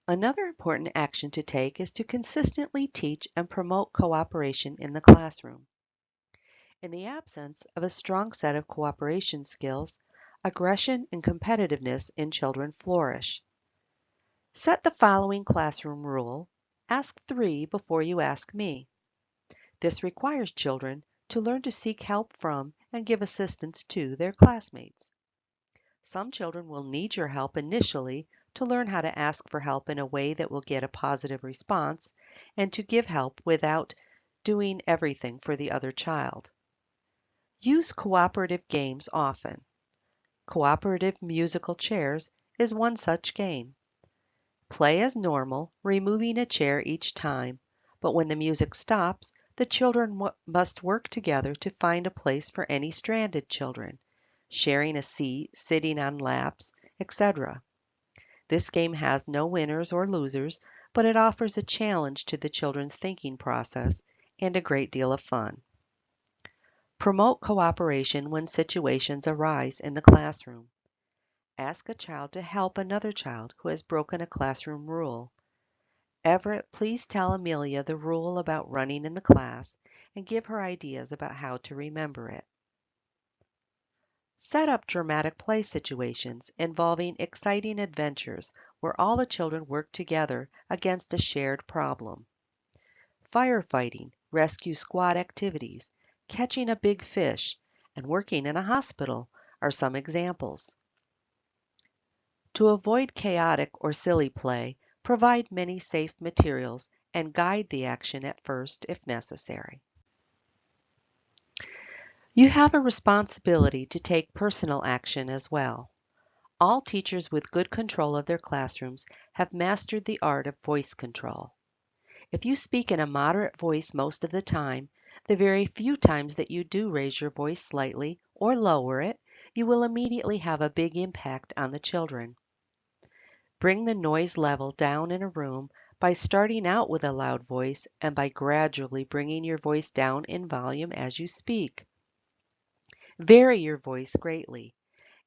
Another important action to take is to consistently teach and promote cooperation in the classroom. In the absence of a strong set of cooperation skills, aggression and competitiveness in children flourish. Set the following classroom rule: ask 3 before you ask me. This requires children to learn to seek help from and give assistance to their classmates. Some children will need your help initially to learn how to ask for help in a way that will get a positive response and to give help without doing everything for the other child. Use cooperative games often. Cooperative musical chairs is one such game. Play as normal, removing a chair each time, but when the music stops, the children must work together to find a place for any stranded children, sharing a seat, sitting on laps, etc. This game has no winners or losers, but it offers a challenge to the children's thinking process and a great deal of fun. Promote cooperation when situations arise in the classroom. Ask a child to help another child who has broken a classroom rule. Everett, please tell Amelia the rule about running in the class and give her ideas about how to remember it. Set up dramatic play situations involving exciting adventures where all the children work together against a shared problem. Firefighting, rescue squad activities, catching a big fish, and working in a hospital are some examples. To avoid chaotic or silly play, provide many safe materials and guide the action at first if necessary. You have a responsibility to take personal action as well. All teachers with good control of their classrooms have mastered the art of voice control. If you speak in a moderate voice most of the time, the very few times that you do raise your voice slightly or lower it, you will immediately have a big impact on the children. Bring the noise level down in a room by starting out with a loud voice and by gradually bringing your voice down in volume as you speak. Vary your voice greatly.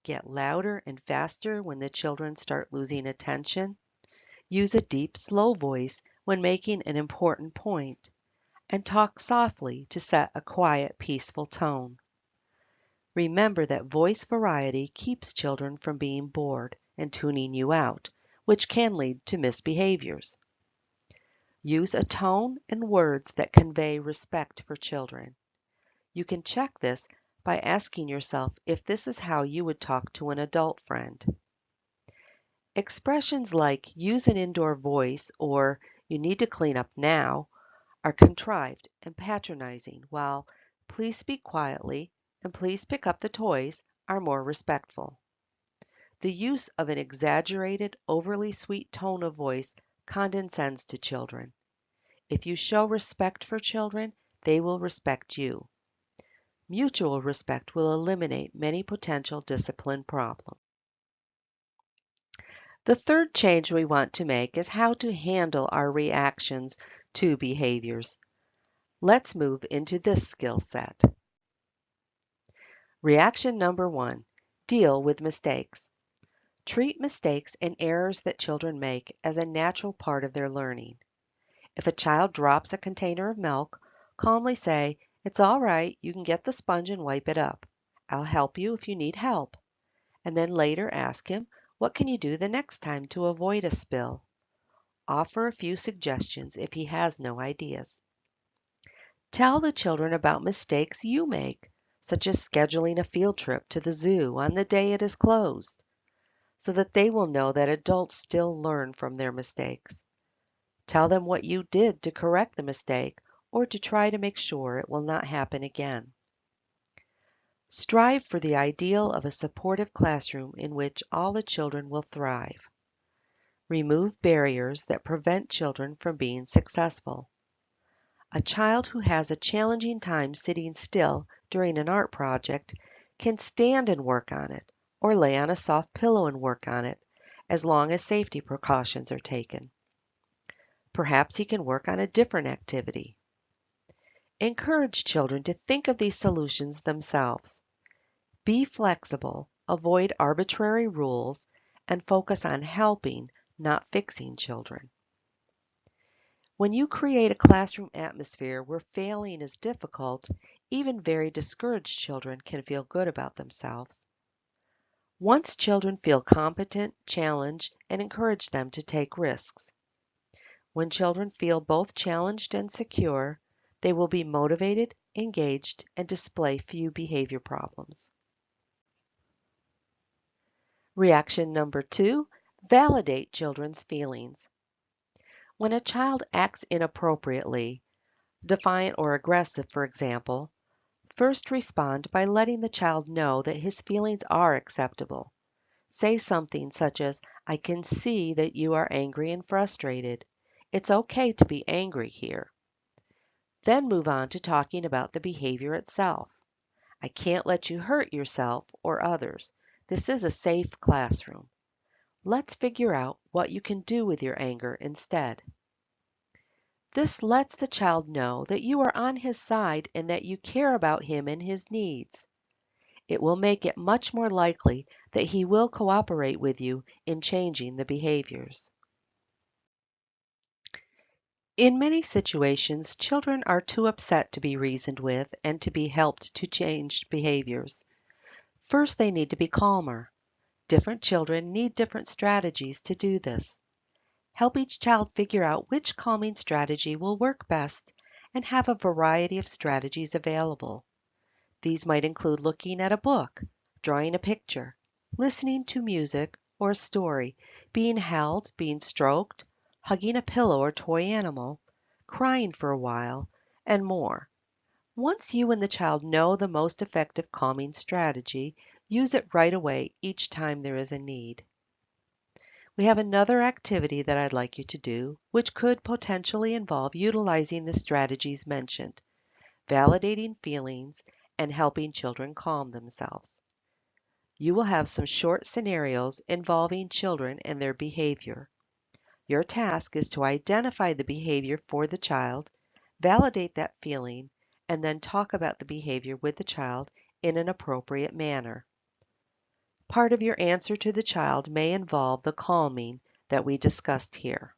Get louder and faster when the children start losing attention. Use a deep, slow voice when making an important point, and talk softly to set a quiet, peaceful tone. Remember that voice variety keeps children from being bored and tuning you out, which can lead to misbehaviors. Use a tone and words that convey respect for children. You can check this by asking yourself if this is how you would talk to an adult friend. Expressions like use an indoor voice or you need to clean up now are contrived and patronizing, while please speak quietly and please pick up the toys are more respectful. The use of an exaggerated, overly sweet tone of voice condescends to children. If you show respect for children, they will respect you. Mutual respect will eliminate many potential discipline problems. The third change we want to make is how to handle our reactions to behaviors. Let's move into this skill set. Reaction number 1, deal with mistakes. Treat mistakes and errors that children make as a natural part of their learning. If a child drops a container of milk, calmly say, "It's all right, you can get the sponge and wipe it up. I'll help you if you need help." And then later ask him, "What can you do the next time to avoid a spill?" Offer a few suggestions if he has no ideas. Tell the children about mistakes you make, such as scheduling a field trip to the zoo on the day it is closed, so that they will know that adults still learn from their mistakes. Tell them what you did to correct the mistake or to try to make sure it will not happen again. Strive for the ideal of a supportive classroom in which all the children will thrive. Remove barriers that prevent children from being successful. A child who has a challenging time sitting still during an art project can stand and work on it, or lay on a soft pillow and work on it, as long as safety precautions are taken. Perhaps he can work on a different activity. Encourage children to think of these solutions themselves. Be flexible, avoid arbitrary rules, and focus on helping, not fixing children. When you create a classroom atmosphere where failing is difficult, even very discouraged children can feel good about themselves. Once children feel competent, challenge and encourage them to take risks. When children feel both challenged and secure, they will be motivated, engaged, and display few behavior problems. Reaction number 2, validate children's feelings. When a child acts inappropriately, defiant or aggressive, for example, first respond by letting the child know that his feelings are acceptable. Say something such as, "I can see that you are angry and frustrated. It's okay to be angry here." Then move on to talking about the behavior itself. "I can't let you hurt yourself or others. This is a safe classroom. Let's figure out what you can do with your anger instead." This lets the child know that you are on his side and that you care about him and his needs. It will make it much more likely that he will cooperate with you in changing the behaviors. In many situations, children are too upset to be reasoned with and to be helped to change behaviors. First, they need to be calmer. Different children need different strategies to do this. Help each child figure out which calming strategy will work best and have a variety of strategies available. These might include looking at a book, drawing a picture, listening to music or a story, being held, being stroked, hugging a pillow or toy animal, crying for a while, and more. Once you and the child know the most effective calming strategy, use it right away each time there is a need. We have another activity that I'd like you to do, which could potentially involve utilizing the strategies mentioned, validating feelings, and helping children calm themselves. You will have some short scenarios involving children and their behavior. Your task is to identify the behavior for the child, validate that feeling, and then talk about the behavior with the child in an appropriate manner. Part of your answer to the child may involve the calming that we discussed here.